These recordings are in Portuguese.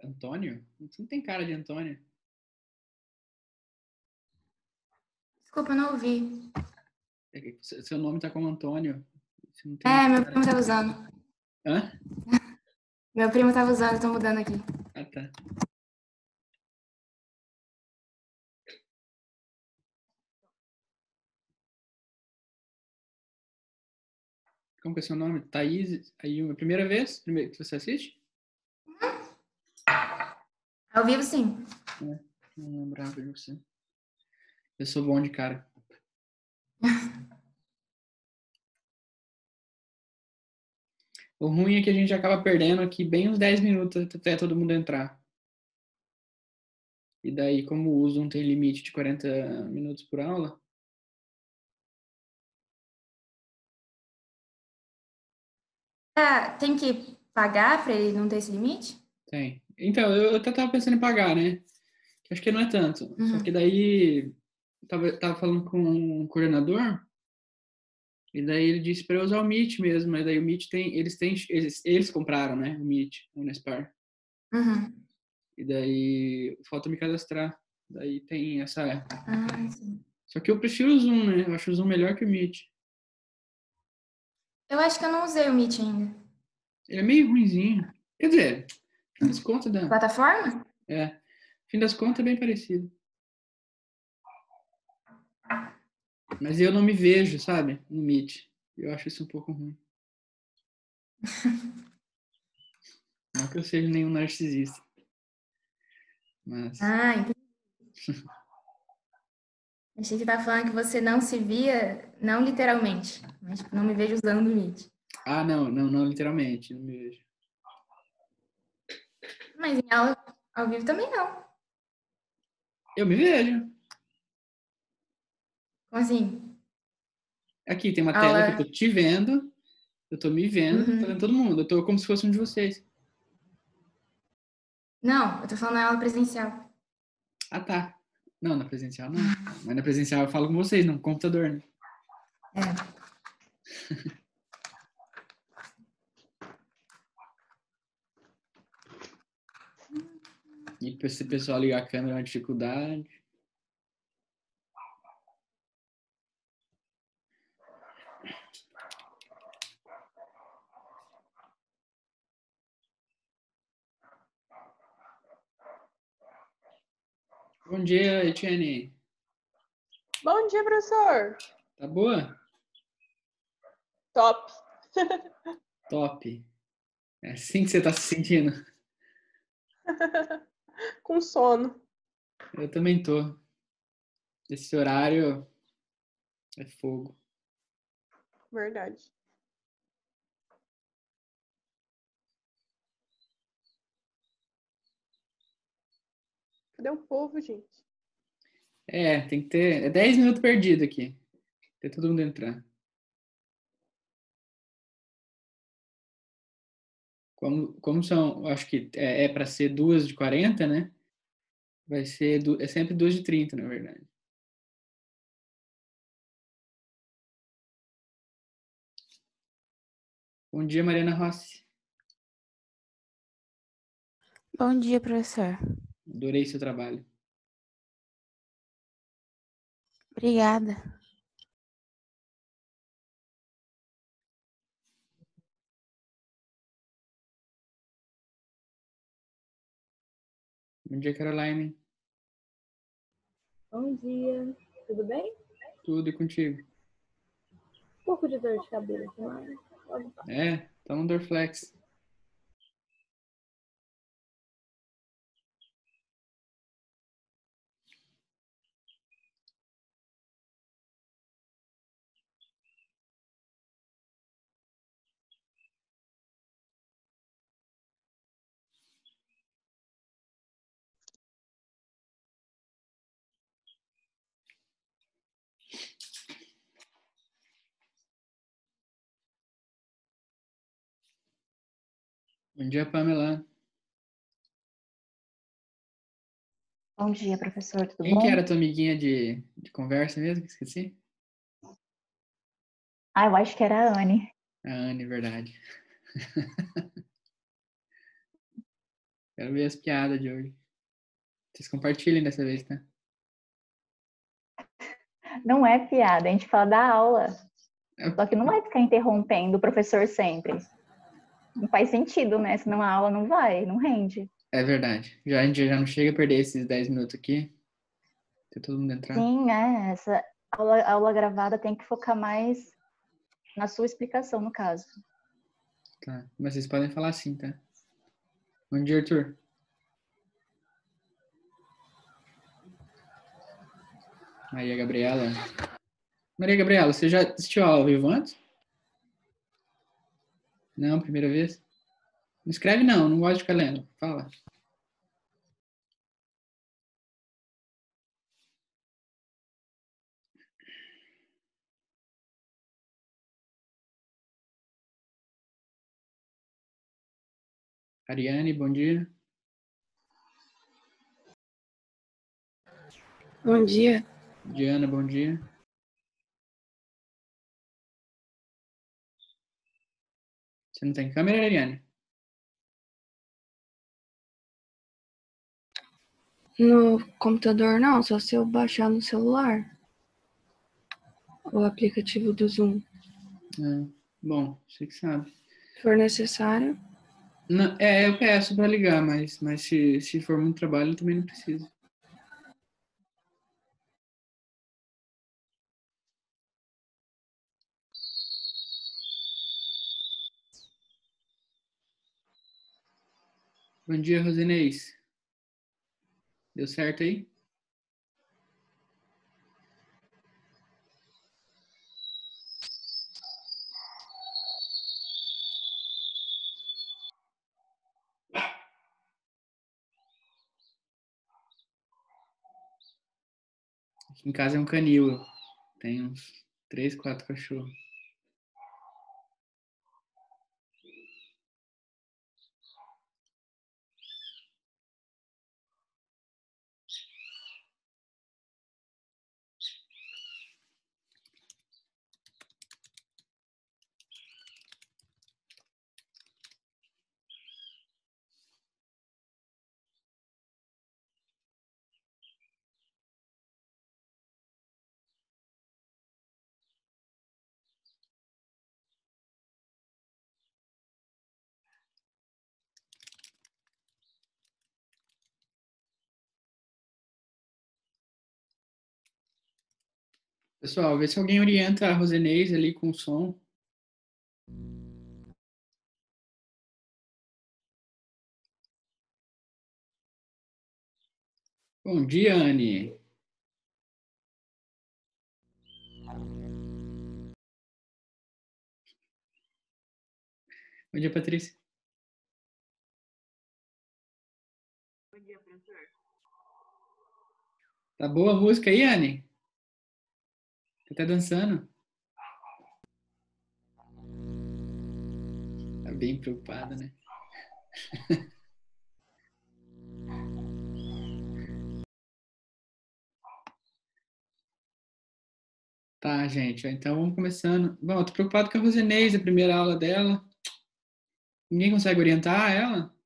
Antônio? Você não tem cara de Antônio. Desculpa, eu não ouvi. Seu nome tá como Antônio. Você não tem Meu cara. primo tava usando. Hã? Meu primo tava usando, eu tô mudando aqui. Ah, tá. Como que é seu nome? Thaís? Aí, a primeira vez? Primeiro que você assiste? Ao vivo, sim. É, não lembrava de você. Eu sou bom de cara. O ruim é que a gente acaba perdendo aqui bem uns 10 minutos até todo mundo entrar. E daí, como o uso não tem limite de 40 minutos por aula, Tem que pagar pra ele não ter esse limite? tem. Então, eu até tava pensando em pagar, né? Acho que não é tanto. Só que Uhum. daí, tava falando com um coordenador, e daí ele disse para eu usar o Meet mesmo. Mas daí o Meet tem, eles compraram, né? O Meet, o Unespar. Uhum. E daí falta me cadastrar. Daí tem essa. Sim. Só que eu prefiro o Zoom, né? Eu acho o Zoom melhor que o Meet. Eu acho que eu não usei o Meet ainda. Ele é meio ruinzinho. Quer dizer, fim das contas, A plataforma? fim das contas é bem parecido. Mas eu não me vejo, sabe? No Meet. Eu acho isso um pouco ruim. Não que eu seja nenhum narcisista. Mas. Entendi. Achei que tava falando que você não se via, não literalmente, mas tipo, não me vejo usando o Meet. Ah, não, não, não literalmente. Não me vejo. Mas em aula ao vivo também não. Eu me vejo. Como assim? Aqui tem uma tela que eu Aula. tô te vendo, eu tô me vendo, tô vendo Uhum. todo mundo. Eu tô como se fosse um de vocês. Não, eu tô falando na aula presencial. Ah, tá. Não, na presencial não. Mas na presencial eu falo com vocês, no computador, né? É. E pra esse pessoal ligar a câmera é uma dificuldade. Bom dia, Etienne. Bom dia, professor. Tá boa? Top. Top. É assim que você tá se sentindo? Com sono. Eu também tô. Esse horário é fogo. Verdade. Cadê o povo, gente? Tem que ter. É 10 minutos perdido aqui. Até todo mundo entrar. Como são, acho que é para ser 2h40, né? Vai ser, é sempre 2h30, na verdade. Bom dia, Mariana Rossi. Bom dia, professor. Adorei seu trabalho. Obrigada. Bom dia, Caroline. Bom dia, tudo bem? Tudo e contigo? Um pouco de dor de cabeça, mas logo passa. Tá no Dorflex. Bom dia, Pamela. Bom dia, professor, tudo Quem que bom? era tua amiguinha de conversa mesmo? Esqueci? Eu acho que era a Anne. A Anne, verdade. Quero ver as piadas de hoje. Vocês compartilhem dessa vez, tá? Não é piada, a gente fala da aula. É. Só que não vai ficar interrompendo o professor sempre. Não faz sentido, né? Senão a aula não vai, não rende. É verdade. A gente já não chega a perder esses 10 minutos aqui. Tem todo mundo entrar. Sim, essa aula gravada tem que focar mais na sua explicação, no caso. Tá. Mas vocês podem falar assim, tá? Bom dia, Arthur. Aí a Gabriela. Maria Gabriela, você já assistiu a aula ao vivo antes? Não, primeira vez? Não escreve não gosto de ficar lendo. Fala. Ariane, bom dia. Bom dia. Diana, bom dia. Você não tem câmera, Ariane? No computador não, só se eu baixar no celular. O aplicativo do Zoom. Bom, você que sabe. Se for necessário. Não, eu peço para ligar, mas se for muito trabalho, eu também não preciso. Bom dia, Rosinês. Deu certo aí? Aqui em casa é um canil. Tem uns 3, 4 cachorros. Pessoal, vê se alguém orienta a Rosinês ali com o som. Bom dia, Anne. Bom dia, Patrícia. Bom dia, professor. Tá boa a música aí, Anne? Tá até dançando. Tá bem preocupada, né? Tá, gente. Então vamos começando. Bom, eu tô preocupado com a Rosinês, a primeira aula dela. Ninguém consegue orientar ela?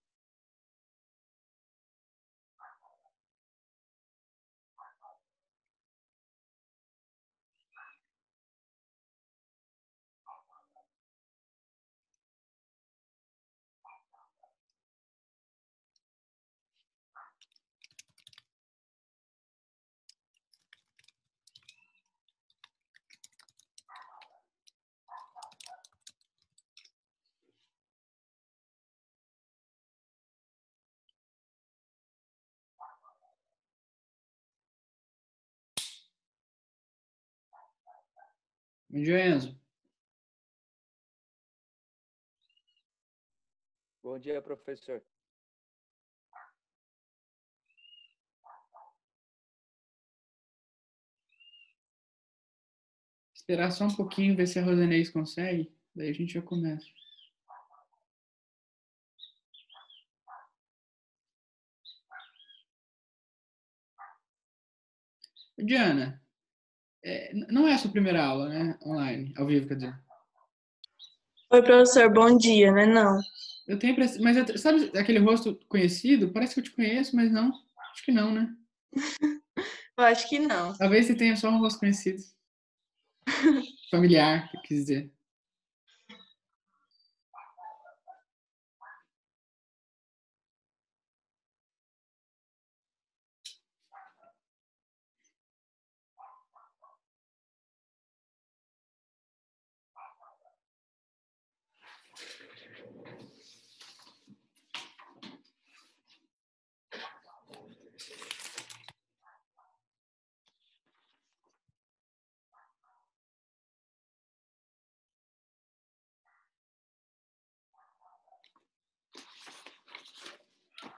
Bom dia, Enzo. Bom dia, professor. Esperar só um pouquinho, ver se a Rosinês consegue. Daí a gente já começa. Diana, não é a sua primeira aula, né? Online, ao vivo, quer dizer. Oi, professor, bom dia, né? Não. Eu tenho mas sabe aquele rosto conhecido? Parece que eu te conheço, mas não. Acho que não, né? Eu acho que não. Talvez você tenha só um rosto conhecido. Familiar, que eu quis dizer.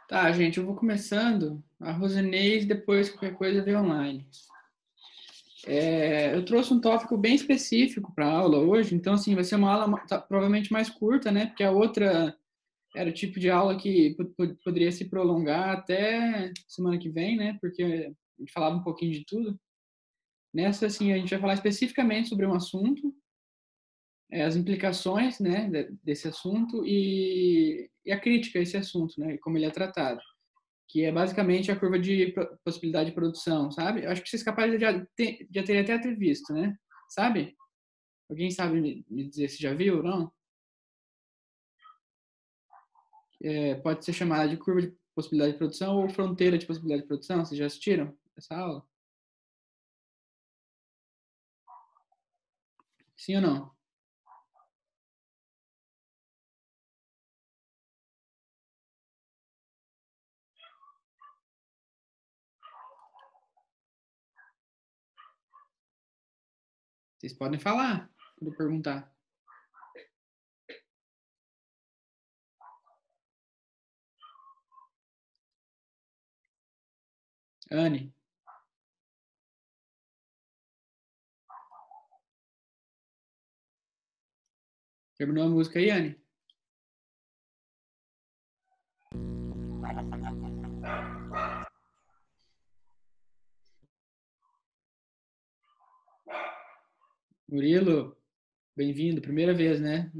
Tá, gente, eu vou começando. A Rosinês, depois qualquer coisa vê online. Eu trouxe um tópico bem específico para a aula hoje, então, assim, vai ser uma aula provavelmente mais curta, né? Porque a outra era o tipo de aula que poderia se prolongar até semana que vem, né? Porque a gente falava um pouquinho de tudo. Nessa, assim, a gente vai falar especificamente sobre um assunto, as implicações, né, desse assunto e a crítica a esse assunto, né? Como ele é tratado, que é basicamente a curva de possibilidade de produção, sabe? Eu acho que vocês capazes já terem até visto, né? Sabe? Alguém sabe me dizer se já viu ou não? Pode ser chamada de curva de possibilidade de produção ou fronteira de possibilidade de produção. Vocês já assistiram essa aula? Sim ou não? Vocês podem falar quando eu perguntar. Anne. Terminou a música aí, Anne? Murilo, bem-vindo. Primeira vez, né?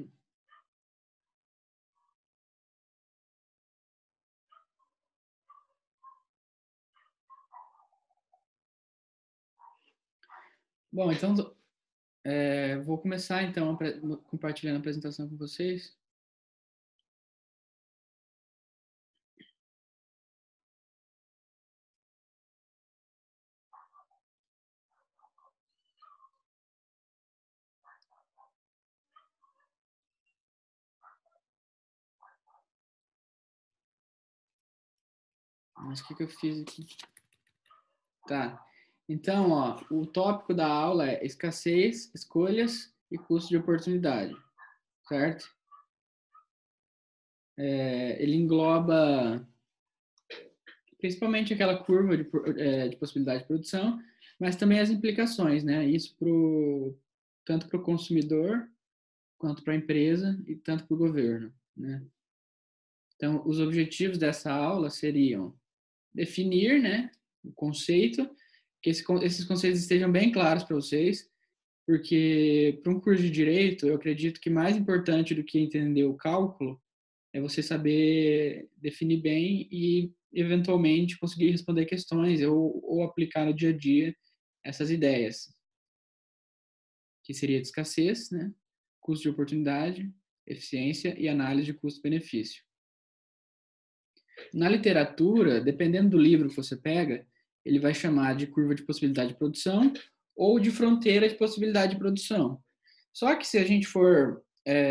Bom, então vou começar então compartilhando a apresentação com vocês. Mas o que eu fiz aqui? Tá. Então, ó, o tópico da aula é escassez, escolhas e custo de oportunidade, certo? Ele engloba principalmente aquela curva de possibilidade de produção, mas também as implicações, né? Isso tanto para o consumidor, quanto para a empresa e tanto para o governo, né? Então, os objetivos dessa aula seriam definir, né, o conceito, que esses conceitos estejam bem claros para vocês, porque para um curso de direito, eu acredito que mais importante do que entender o cálculo é você saber definir bem e, eventualmente, conseguir responder questões ou aplicar no dia a dia essas ideias, que seria de escassez, né, custo de oportunidade, eficiência e análise de custo-benefício. Na literatura, dependendo do livro que você pega, ele vai chamar de curva de possibilidade de produção ou de fronteira de possibilidade de produção. Só que se a gente for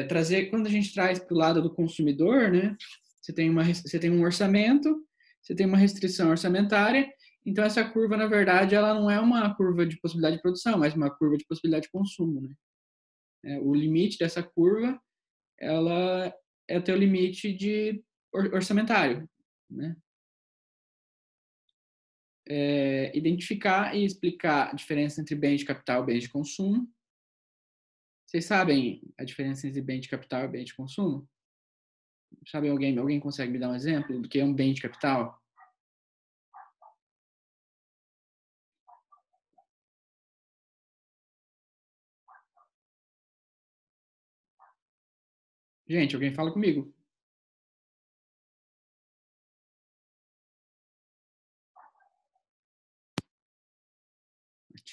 trazer, quando a gente traz para o lado do consumidor, né, você tem um orçamento, você tem uma restrição orçamentária, então essa curva, na verdade, ela não é uma curva de possibilidade de produção, mas uma curva de possibilidade de consumo, né? O limite dessa curva, ela é o teu limite de orçamentário, né? Identificar e explicar a diferença entre bens de capital e bens de consumo. Vocês sabem a diferença entre bem de capital e bem de consumo? Sabe alguém consegue me dar um exemplo do que é um bem de capital? Gente, alguém fala comigo.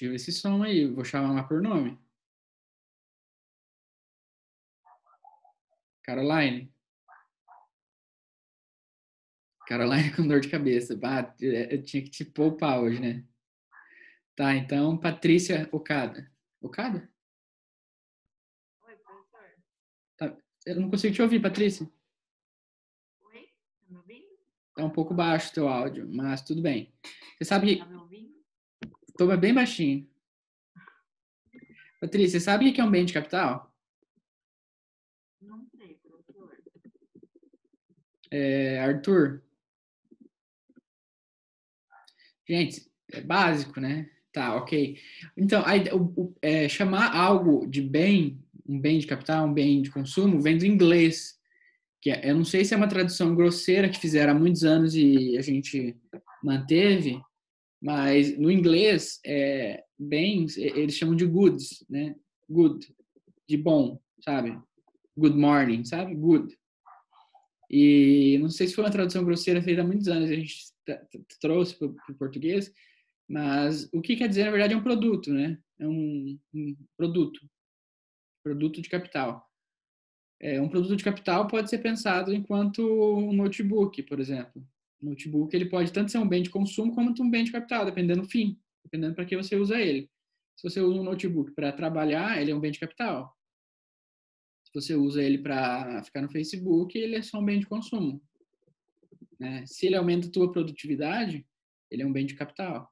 tira esse som aí, vou chamar por nome. Caroline. Caroline com dor de cabeça. Ah, eu tinha que te poupar hoje, né? Tá, então, Patrícia Okada. Okada? Oi, professor. Tá. Eu não consigo te ouvir, Patrícia. Oi? Tá me ouvindo? Tá um pouco baixo o teu áudio, mas tudo bem. Você sabe Tá que... me ouvindo? Tô bem baixinho. Patrícia, você sabe o que é um bem de capital? Não sei, professor. Arthur? Gente, é básico, né? Tá, ok. Então, chamar algo de bem, um bem de capital, um bem de consumo, vem do inglês. Eu não sei se é uma tradução grosseira que fizeram há muitos anos e a gente manteve, mas no inglês, bens, eles chamam de goods, né? Good, de bom, sabe? Good morning, sabe? Good. E não sei se foi uma tradução grosseira feita há muitos anos, a gente trouxe para o português, mas o que quer dizer, na verdade, é um produto, né? É um produto de capital. Um produto de capital pode ser pensado enquanto um notebook, por exemplo. O notebook ele pode tanto ser um bem de consumo como um bem de capital, dependendo do fim, dependendo para que você usa ele. Se você usa um notebook para trabalhar, ele é um bem de capital. Se você usa ele para ficar no Facebook, ele é só um bem de consumo, né? Se ele aumenta a tua produtividade, ele é um bem de capital.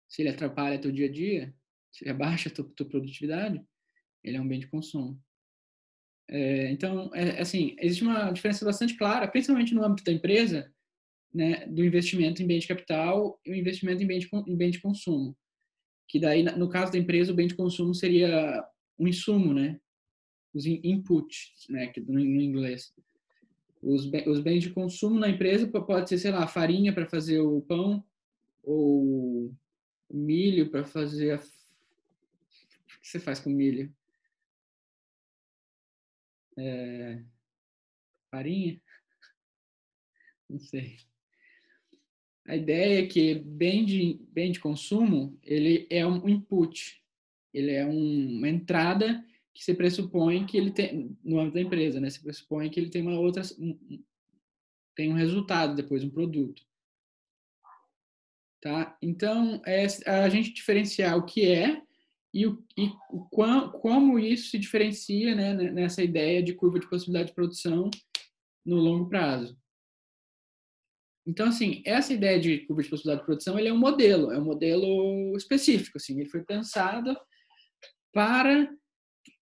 Se ele atrapalha teu dia a dia, se ele abaixa a tua produtividade, ele é um bem de consumo. Então, assim, existe uma diferença bastante clara, principalmente no âmbito da empresa, né, do investimento em bem de capital e o investimento em bem de consumo. Que daí, no caso da empresa, o bem de consumo seria um insumo, né? Os inputs, né, que no inglês. Os bens de consumo na empresa pode ser, sei lá, farinha para fazer o pão, ou milho para fazer o que você faz com milho? Farinha? Não sei. A ideia é que bem de consumo, ele é um input, ele é uma entrada que se pressupõe que ele tem, no âmbito da empresa, né? Se pressupõe que ele tem tem um resultado depois, um produto. Tá? Então, a gente diferenciar o que é e como isso se diferencia, né, nessa ideia de curva de possibilidade de produção no longo prazo. Então, assim, essa ideia de curva de possibilidade de produção, ele é um modelo específico, assim, ele foi pensado para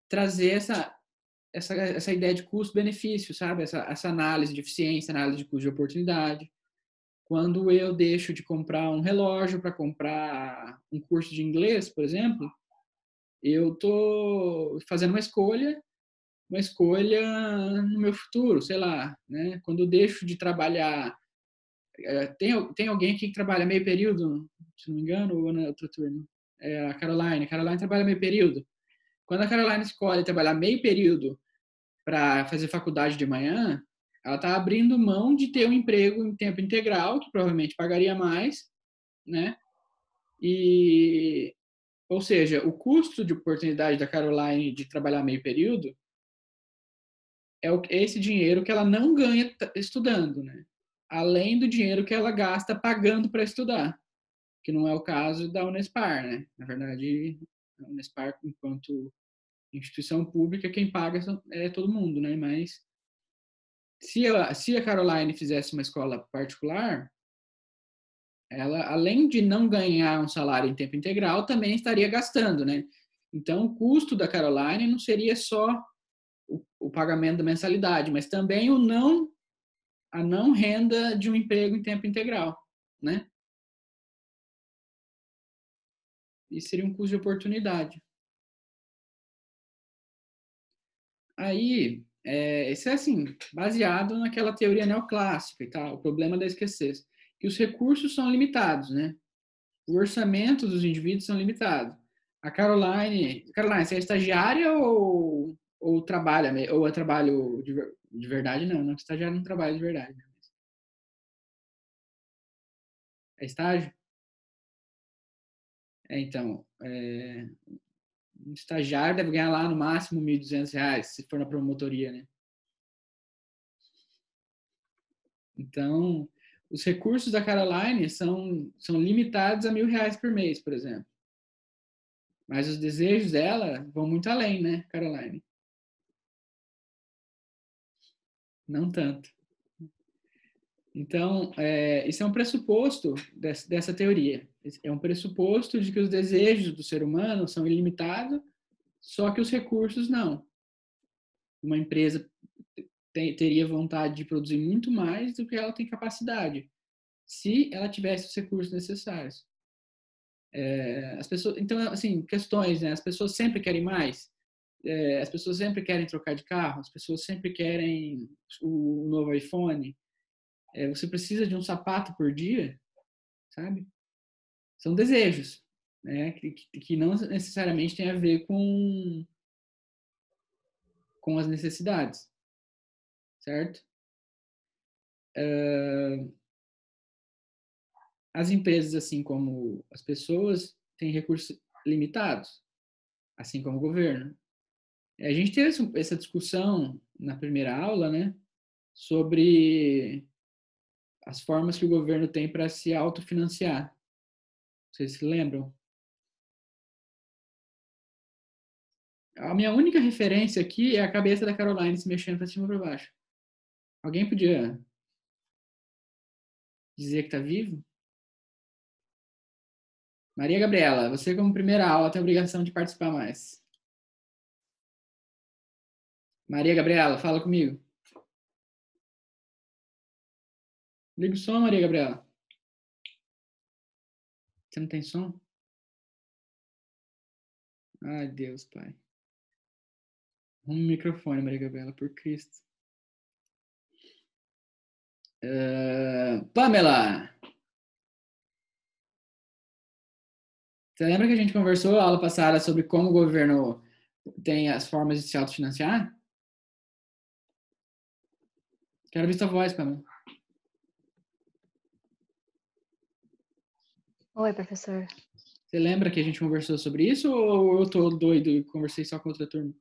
trazer essa ideia de custo-benefício, sabe? Essa análise de eficiência, análise de custo de oportunidade. Quando eu deixo de comprar um relógio para comprar um curso de inglês, por exemplo, eu estou fazendo uma escolha no meu futuro, sei lá, né? Quando eu deixo de trabalhar, tem alguém aqui que trabalha meio período, se não me engano, ou na outra turma? A Caroline. A Caroline trabalha meio período. Quando a Caroline escolhe trabalhar meio período para fazer faculdade de manhã, ela está abrindo mão de ter um emprego em tempo integral, que provavelmente pagaria mais, né? Ou seja, o custo de oportunidade da Caroline de trabalhar meio período é esse dinheiro que ela não ganha estudando, né? Além do dinheiro que ela gasta pagando para estudar, que não é o caso da Unespar, né? Na verdade, a Unespar, enquanto instituição pública, quem paga é todo mundo, né? Mas se a Caroline fizesse uma escola particular, ela, além de não ganhar um salário em tempo integral, também estaria gastando, né? Então, o custo da Caroline não seria só o pagamento da mensalidade, mas também a não renda de um emprego em tempo integral, né? Isso seria um custo de oportunidade. Aí, isso é assim, baseado naquela teoria neoclássica e tal, o problema da escassez, que os recursos são limitados, né? O orçamento dos indivíduos são limitados. A Caroline, você é estagiária ou trabalha, ou é trabalho de verdade? Não, estagiário não trabalha de verdade. É estágio? Então, um estagiário deve ganhar lá no máximo R$ 1.200, se for na promotoria, né? Então, os recursos da Caroline são limitados a R$ 1.000 por mês, por exemplo. Mas os desejos dela vão muito além, né, Caroline? Não tanto. Então, isso é um pressuposto dessa teoria. É um pressuposto de que os desejos do ser humano são ilimitados, só que os recursos não. Uma empresa teria vontade de produzir muito mais do que ela tem capacidade, se ela tivesse os recursos necessários. As pessoas, então, assim, questões, né? As pessoas sempre querem mais. As pessoas sempre querem trocar de carro. As pessoas sempre querem o novo iPhone. Você precisa de um sapato por dia, sabe? São desejos, né? Que não necessariamente tem a ver com as necessidades, certo? As empresas, assim como as pessoas, têm recursos limitados, assim como o governo. A gente teve essa discussão na primeira aula, né? Sobre as formas que o governo tem para se autofinanciar. Vocês se lembram? A minha única referência aqui é a cabeça da Caroline se mexendo para cima e para baixo. Alguém podia dizer que está vivo? Maria Gabriela, você como primeira aula tem a obrigação de participar mais. Maria Gabriela, fala comigo. Liga o som, Maria Gabriela. Você não tem som? Ai, Deus, pai. Um microfone, Maria Gabriela, por Cristo. Pamela! Você lembra que a gente conversou a aula passada sobre como o governo tem as formas de se autofinanciar? Quero ver sua voz, Pamela. Oi, professor. Você lembra que a gente conversou sobre isso ou eu tô doido e conversei só com outra turma?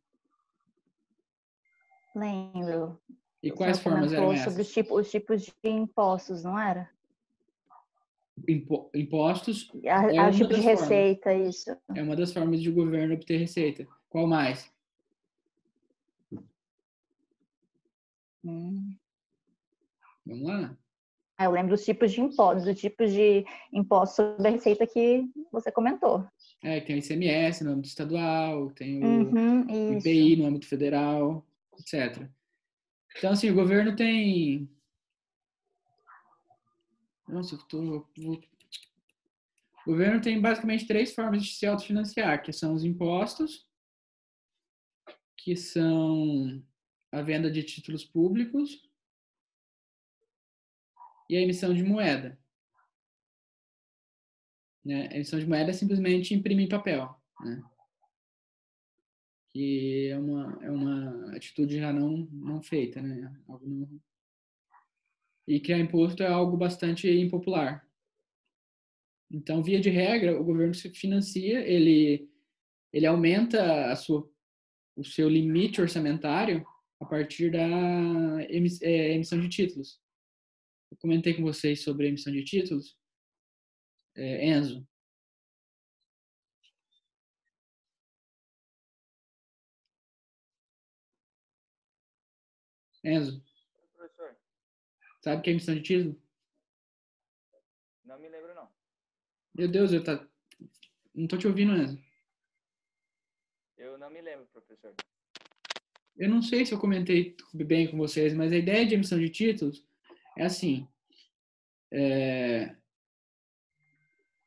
Lembro. E O quais senhor formas eram comentou sobre essas? os tipos de impostos, não era? Impostos é O uma tipo de das formas. receita, isso. É uma das formas de o governo obter receita. Qual mais? Vamos lá? Eu lembro os tipos de impostos sobre a receita que você comentou. Tem o ICMS no âmbito estadual, tem o Isso. IPI no âmbito federal, etc. Então, assim, o governo tem... Nossa, o governo tem basicamente 3 formas de se autofinanciar, que são os impostos, que são a venda de títulos públicos e a emissão de moeda. Né? A emissão de moeda é simplesmente imprimir papel, né? Que é uma atitude já não feita, né? E criar imposto é algo bastante impopular. Então, via de regra, o governo se financia, ele aumenta o seu limite orçamentário a partir da emissão de títulos. Eu comentei com vocês sobre a emissão de títulos. Enzo. Enzo. Professor, Sabe o que é emissão de título? não me lembro, não. Meu Deus, não tô te ouvindo, Enzo. Eu não me lembro, professor. Eu não sei se eu comentei bem com vocês, mas a ideia de emissão de títulos é assim.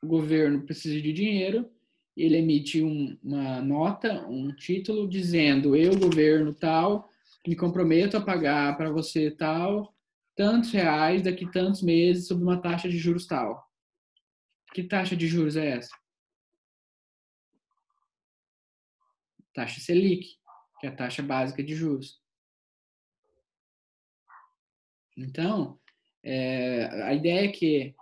O governo precisa de dinheiro, ele emite uma nota, um título, dizendo: eu, governo tal, me comprometo a pagar para você tal, tantos reais daqui tantos meses sob uma taxa de juros tal. Que taxa de juros é essa? Taxa Selic, que é a taxa básica de juros. Então, a ideia é que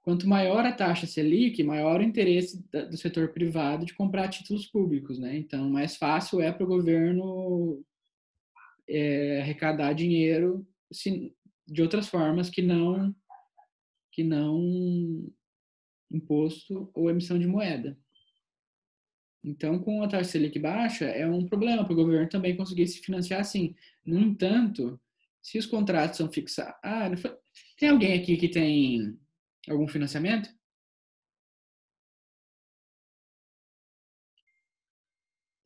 quanto maior a taxa Selic, maior o interesse do setor privado de comprar títulos públicos, né? Então, mais fácil é para o governo arrecadar dinheiro de outras formas que não imposto ou emissão de moeda. Então, com a taxa Selic baixa, é um problema para o governo também conseguir se financiar assim. No entanto, se os contratos são fixados... Tem alguém aqui que tem algum financiamento?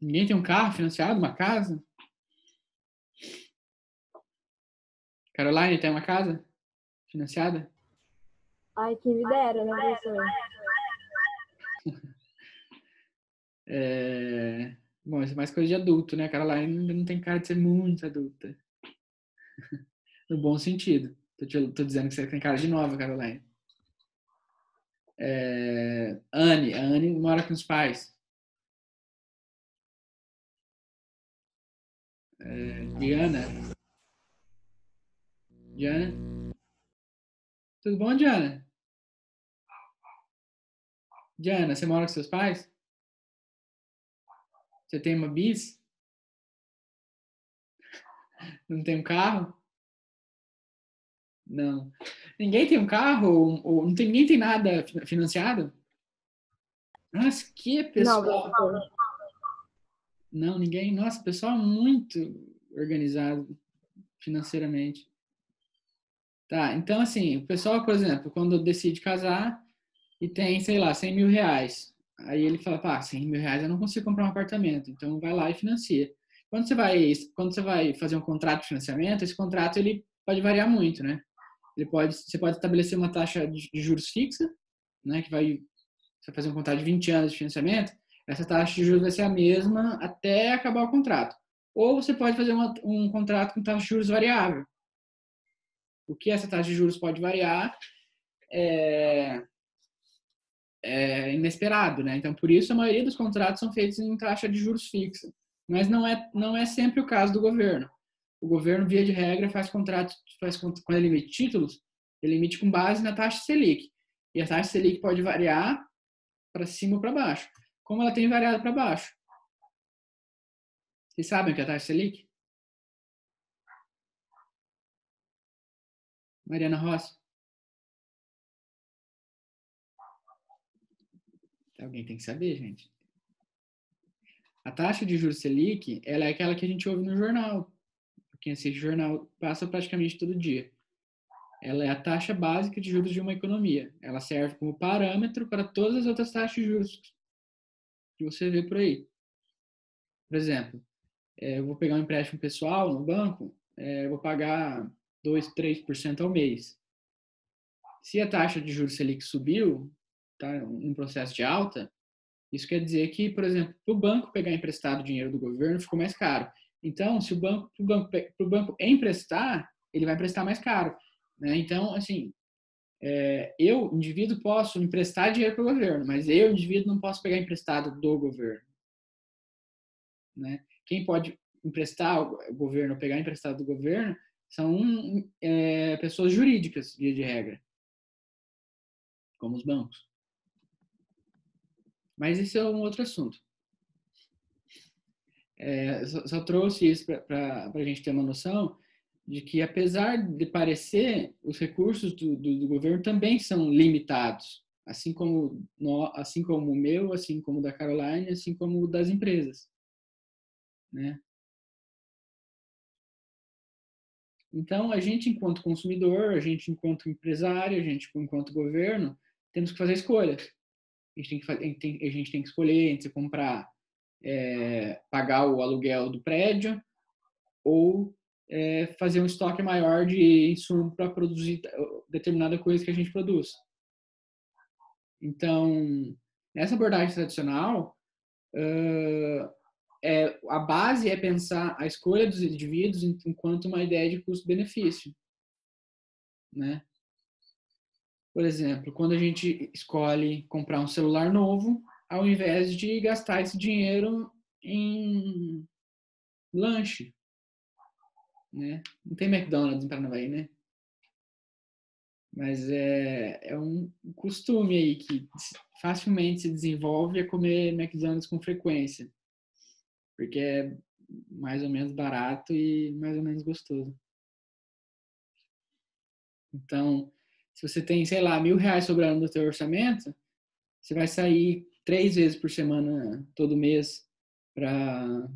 Ninguém tem um carro financiado, uma casa? Caroline, tem uma casa financiada? Ai, quem me dera, né, professor? Bom, isso é mais coisa de adulto, né? A Caroline ainda não tem cara de ser muito adulta. No bom sentido. Tô dizendo que você tem cara de nova, Caroline. A Anne mora com os pais. Diana? Tudo bom, Diana? Diana, você mora com seus pais? Você tem uma bis? Não tem um carro? Não. Ninguém tem um carro? Ou ninguém tem nada financiado? Nossa, que Não, pessoal. professor. Não, ninguém. Nossa, pessoal muito organizado financeiramente. Tá, então assim, o pessoal, por exemplo, quando decide casar e tem, sei lá, 100 mil reais. Aí ele fala, pá, 100 mil reais eu não consigo comprar um apartamento. Então vai lá e financia. Quando você vai fazer um contrato de financiamento, esse contrato ele pode variar muito, né? Você pode estabelecer uma taxa de juros fixa, né? Que você fazer um contrato de 20 anos de financiamento, essa taxa de juros vai ser a mesma até acabar o contrato. Ou você pode fazer um contrato com taxa de juros variável. O que essa taxa de juros pode variar é inesperado, né? Então, por isso, a maioria dos contratos são feitos em taxa de juros fixa. Mas não é sempre o caso do governo. O governo, via de regra, quando ele emite títulos, ele emite com base na taxa Selic. E a taxa Selic pode variar para cima ou para baixo. Como ela tem variado para baixo? Vocês sabem o que é a taxa Selic? Mariana Rossi? Alguém tem que saber, gente. A taxa de juros Selic, ela é aquela que a gente ouve no jornal. Quem assiste jornal passa praticamente todo dia. Ela é a taxa básica de juros de uma economia. Ela serve como parâmetro para todas as outras taxas de juros que você vê por aí. Por exemplo, eu vou pegar um empréstimo pessoal no banco, eu vou pagar 2, 3% ao mês. Se a taxa de juros Selic subiu, tá, um processo de alta, isso quer dizer que, por exemplo, para o banco pegar emprestado dinheiro do governo ficou mais caro. Então, se para o banco emprestar, ele vai emprestar mais caro. Né? Então, assim, eu, indivíduo, posso emprestar dinheiro para o governo, mas eu, indivíduo, não posso pegar emprestado do governo. Né? Quem pode emprestar o governo ou pegar emprestado do governo são pessoas jurídicas, via de regra, como os bancos. Mas esse é um outro assunto. Só trouxe isso para a gente ter uma noção de que, apesar de parecer, os recursos do governo também são limitados, assim como o meu, assim como o da Caroline, assim como o das empresas. Né? Então, a gente, enquanto consumidor, a gente, enquanto empresário, a gente, enquanto governo, temos que fazer escolhas. A gente tem que escolher entre comprar, pagar o aluguel do prédio ou fazer um estoque maior de insumo para produzir determinada coisa que a gente produz. Então, nessa abordagem tradicional, a base é pensar a escolha dos indivíduos enquanto uma ideia de custo-benefício. Né? Por exemplo, quando a gente escolhe comprar um celular novo, ao invés de gastar esse dinheiro em lanche. Né? Não tem McDonald's em Paranavaí, né? Mas é um costume aí que facilmente se desenvolve a comer McDonald's com frequência. Porque é mais ou menos barato e mais ou menos gostoso. Então, se você tem, sei lá, R$1.000 sobrando no teu orçamento, você vai sair 3 vezes por semana, todo mês, para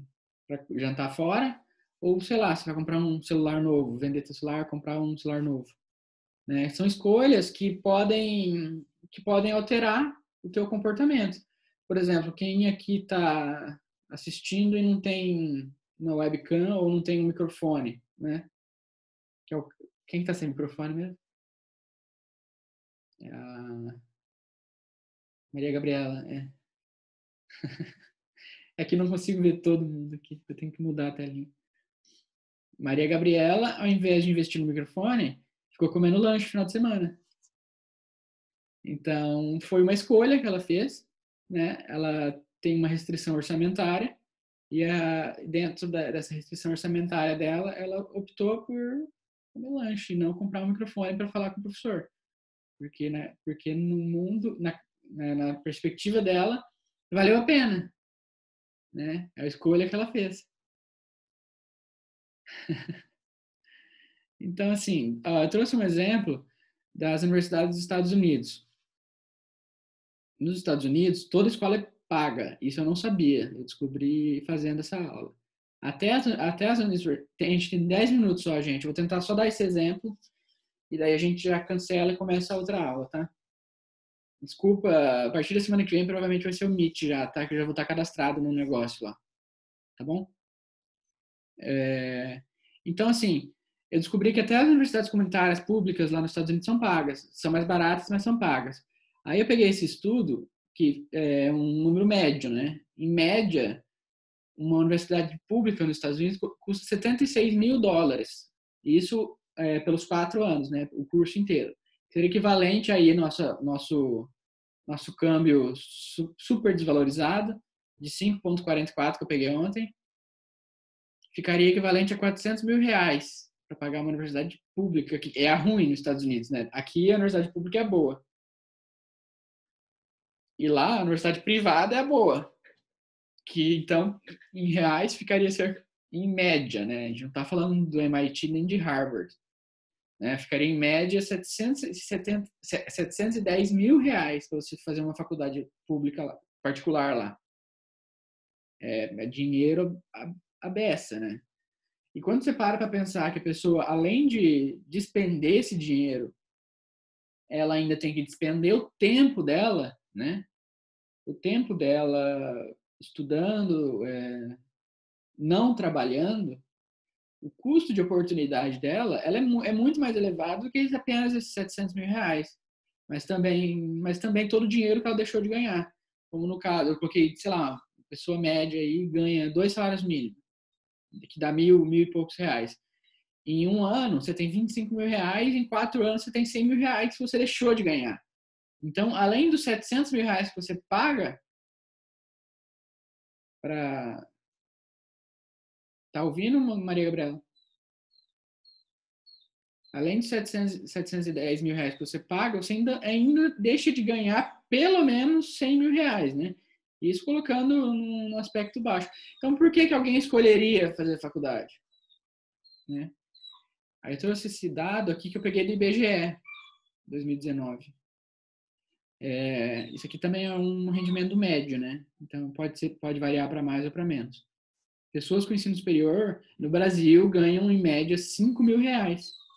jantar fora. Ou, sei lá, você vai comprar um celular novo, vender teu celular, comprar um celular novo. Né? São escolhas que podem alterar o teu comportamento. Por exemplo, quem aqui está assistindo e não tem uma webcam ou não tem um microfone, né? Quem está sem microfone mesmo? É a Maria Gabriela, é. É que não consigo ver todo mundo aqui, eu tenho que mudar a telinha. Maria Gabriela, ao invés de investir no microfone, ficou comendo lanche no final de semana. Então, foi uma escolha que ela fez, né? Ela tem uma restrição orçamentária e dentro dessa restrição orçamentária dela, ela optou por comer lanche e não comprar um microfone para falar com o professor. Porque no mundo, na perspectiva dela, valeu a pena. Né? É a escolha que ela fez. Então, assim, eu trouxe um exemplo das universidades dos Estados Unidos. Nos Estados Unidos, toda escola é paga. Isso eu não sabia. Eu descobri fazendo essa aula. Até as universidades... A gente tem 10 minutos só, gente. Eu vou tentar só dar esse exemplo e daí a gente já cancela e começa a outra aula, tá? Desculpa, a partir da semana que vem provavelmente vai ser o Meet já, tá? Que eu já vou estar cadastrado no negócio lá. Tá bom? Então, assim, eu descobri que até as universidades comunitárias públicas lá nos Estados Unidos são pagas. São mais baratas, mas são pagas. Aí eu peguei esse estudo, que é um número médio, né? Em média, uma universidade pública nos Estados Unidos custa $76 mil. Isso pelos 4 anos, né? O curso inteiro. Seria equivalente aí nosso câmbio super desvalorizado, de 5,44 que eu peguei ontem, ficaria equivalente a $400 mil para pagar uma universidade pública, que é a ruim nos Estados Unidos, né? Aqui a universidade pública é boa. E lá a universidade privada é a boa. Que então, em reais, ficaria cerca, em média, né? A gente não está falando do MIT nem de Harvard. Né? Ficaria em média $710 mil para você fazer uma faculdade pública lá, particular lá. É dinheiro a beça, né? E quando você para pensar que a pessoa, além de despender esse dinheiro, ela ainda tem que despender o tempo dela, né? O tempo dela estudando, não trabalhando, o custo de oportunidade dela, ela é muito mais elevado do que apenas esses $700 mil. Mas também todo o dinheiro que ela deixou de ganhar. Como no caso, eu coloquei, sei lá, uma pessoa média aí ganha 2 salários mínimos, que dá mil e poucos reais. Em um ano, você tem $25 mil, em 4 anos, você tem $100 mil que você deixou de ganhar. Então, além dos $700 mil que você paga para... Tá ouvindo, Maria Gabriela? Além dos $710 mil que você paga, você ainda deixa de ganhar pelo menos $100 mil, né? Isso colocando no aspecto baixo. Então, por que alguém escolheria fazer faculdade? Né? Aí eu trouxe esse dado aqui que eu peguei do IBGE, 2019. Isso aqui também é um rendimento médio, né? Então, pode variar para mais ou para menos. Pessoas com ensino superior no Brasil ganham, em média, $5 mil,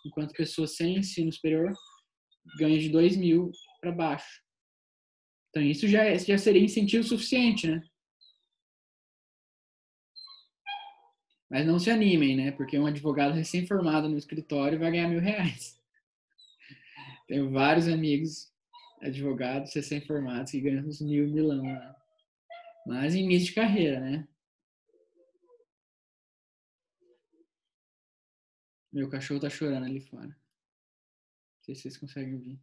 enquanto pessoas sem ensino superior ganham de 2 mil para baixo. Então, isso já seria incentivo suficiente, né? Mas não se animem, né? Porque um advogado recém-formado no escritório vai ganhar R$1.000. Tenho vários amigos advogados recém-formados que ganham uns milão lá. Mas início de carreira, né? Meu cachorro tá chorando ali fora. Não sei se vocês conseguem ouvir.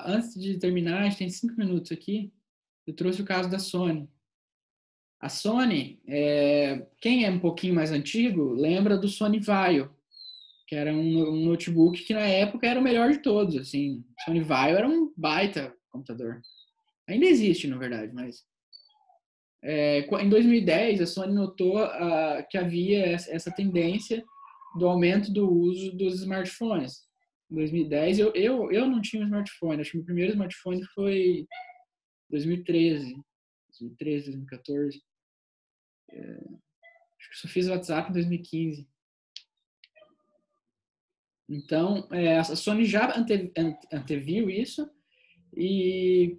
Antes de terminar, a gente tem 5 minutos aqui. Eu trouxe o caso da Sony. A Sony, quem é um pouquinho mais antigo, lembra do Sony Vaio, que era um notebook que na época era o melhor de todos, assim. Sony Vaio era um baita computador. Ainda existe, na verdade, mas em 2010 a Sony notou que havia essa tendência do aumento do uso dos smartphones. Em 2010 eu não tinha um smartphone, acho que meu primeiro smartphone foi 2013, 2014. Acho que só fiz WhatsApp em 2015. Então, a Sony já anteviu isso e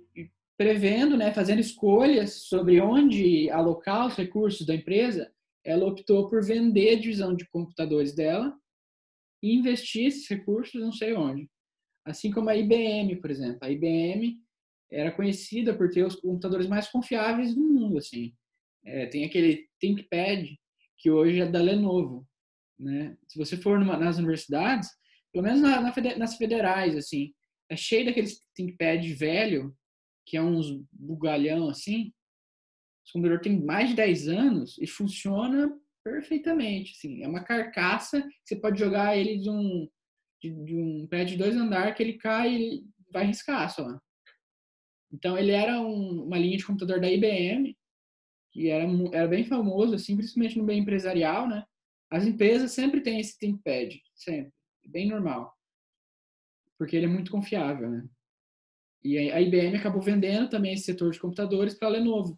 prevendo, né, fazendo escolhas sobre onde alocar os recursos da empresa, ela optou por vender a divisão de computadores dela e investir esses recursos não sei onde. Assim como a IBM, por exemplo. A IBM era conhecida por ter os computadores mais confiáveis do mundo, assim. Tem aquele ThinkPad, que hoje é da Lenovo, né? Se você for nas universidades, pelo menos nas federais, assim, é cheio daqueles ThinkPad velho, que é uns bugalhão, assim. O computador tem mais de 10 anos e funciona perfeitamente, assim. É uma carcaça que você pode jogar ele de um prédio de 2 andares que ele cai e vai riscar só. Então, ele era uma linha de computador da IBM, que era bem famoso, assim, principalmente no meio empresarial, né? As empresas sempre têm esse ThinkPad, sempre. É bem normal. Porque ele é muito confiável, né? E a IBM acabou vendendo também esse setor de computadores para a Lenovo,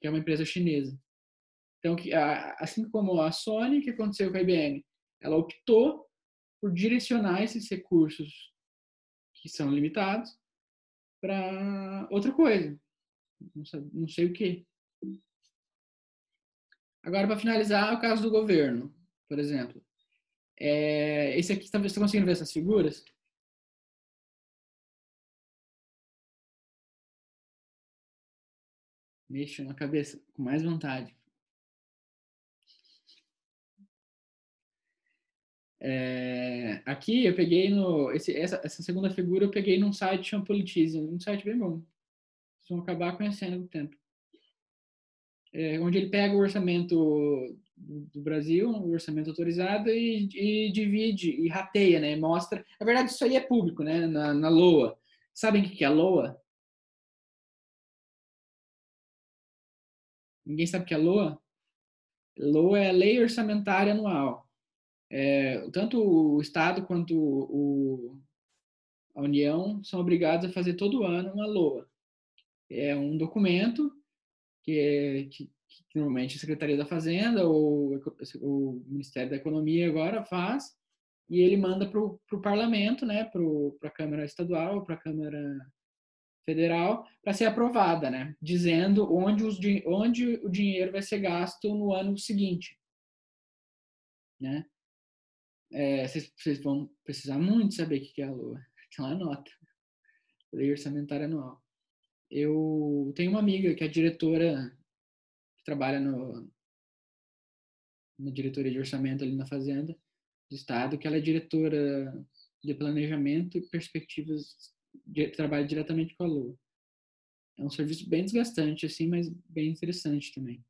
que é uma empresa chinesa. Então, assim como a Sony, o que aconteceu com a IBM? Ela optou por direcionar esses recursos que são limitados para outra coisa. Não sei o que. Agora, para finalizar, o caso do governo, por exemplo. Esse aqui, talvez você está conseguindo ver essas figuras? Mexa na cabeça com mais vontade. Aqui eu peguei essa segunda figura eu peguei num site chamado Politize, um site bem bom. Vocês vão acabar conhecendo com o tempo. Onde ele pega o orçamento do Brasil, o orçamento autorizado, e divide, e rateia, né? Mostra. Na verdade, isso aí é público, né? Na LOA. Sabem o que é a LOA? Ninguém sabe o que é LOA? LOA é a Lei Orçamentária Anual. Tanto o Estado quanto a União são obrigados a fazer todo ano uma LOA. É um documento que normalmente a Secretaria da Fazenda ou o Ministério da Economia agora faz, e ele manda para o parlamento, né, para a Câmara Estadual, para a Câmara Federal, para ser aprovada, né, dizendo onde o dinheiro vai ser gasto no ano seguinte. Né? Vocês vão precisar muito saber o que é a LOA. Então anota. Lei Orçamentária Anual. Eu tenho uma amiga que é diretora, que trabalha na diretoria de orçamento ali na Fazenda do Estado, que ela é diretora de planejamento e perspectivas, trabalha diretamente com a LOA. É um serviço bem desgastante, assim, mas bem interessante também.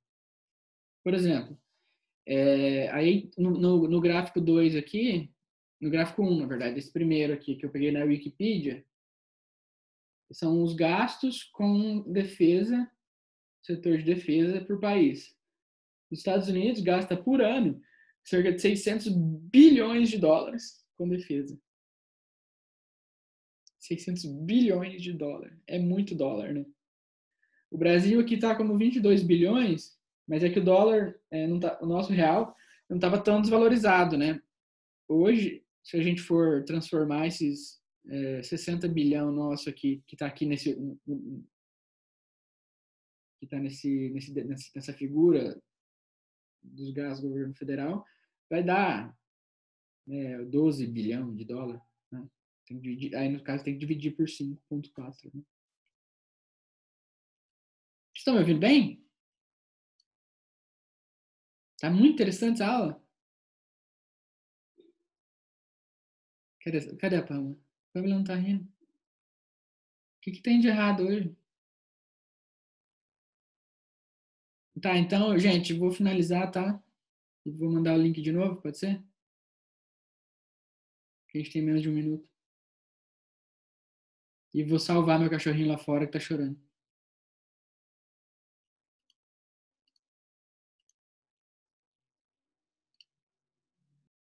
Por exemplo, aí no gráfico 2 aqui, no gráfico 1, na verdade, esse primeiro aqui que eu peguei na Wikipedia, são os gastos com defesa, setor de defesa por país. Os Estados Unidos gasta por ano cerca de 600 bilhões de dólares com defesa. 600 bilhões de dólares. É muito dólar, né? O Brasil aqui está como 22 bilhões, mas é que o dólar, o nosso real, não estava tão desvalorizado, né? Hoje, se a gente for transformar esses 60 bilhão nosso aqui, que está aqui nessa figura dos gastos do governo federal, vai dar 12 bilhão de dólar. Né? Aí, no caso, tem que dividir por 5,4. Né? Estão me ouvindo bem? Tá muito interessante essa aula. Cadê a Pamela? A Pamela não tá rindo. O que tem de errado hoje? Tá, então, gente, vou finalizar, tá? E vou mandar o link de novo, pode ser? A gente tem menos de 1 minuto. E vou salvar meu cachorrinho lá fora que tá chorando.